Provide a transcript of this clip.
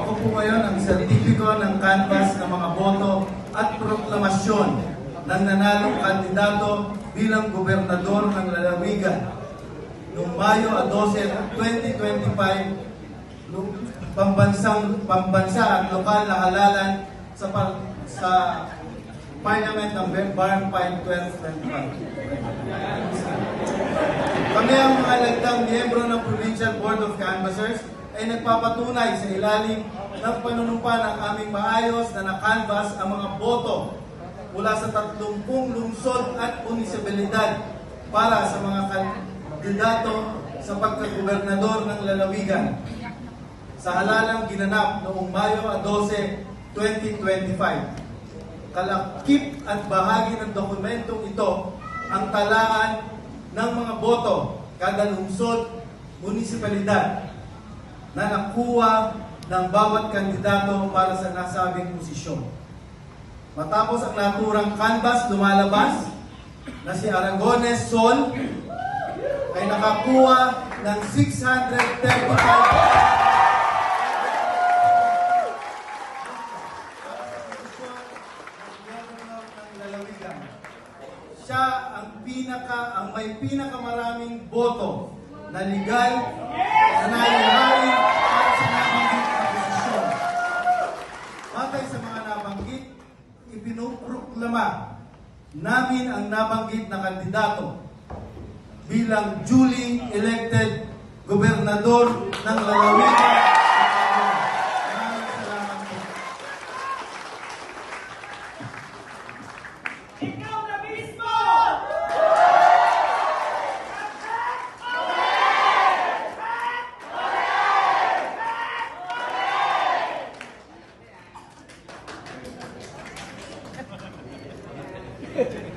ko po ngayon ang sertipiko ng canvas ng mga boto at proklamasyon ng nanalong kandidato bilang gobernador ng Lalawigan noong Mayo 12, 2025, pambansa at lokal na halalan sa Parliament ng Barn 5-12-25. Kami ang mga lagdang miyembro ng Provincial Board of Canvassers ay nagpapatunay sa ilalim ng panunumpa ng aming maayos na nakanvas ang mga boto mula sa 30 lungsod at munisipalidad para sa mga kandidato sa pagkagobernador ng Lalawigan sa halalang ginanap noong Mayo 12, 2025. Kalakip at bahagi ng dokumentong ito ang talaan ng mga boto kada lungsod, munisipalidad na nakuha ng bawat kandidato para sa nasabing posisyon. Matapos ang naturang canvas, lumalabas na si Aragones Sol ay nakakuha ng 635 siya ang may pinakamaraming boto na legal na naihain para sa nabanggit na posisyon. Batay sa mga nabanggit, ipinuproklama namin ang nabanggit na kandidato bilang duly elected gobernador ng Lalawigan. Maraming salamat po. Ikaw na mismo! Hehehe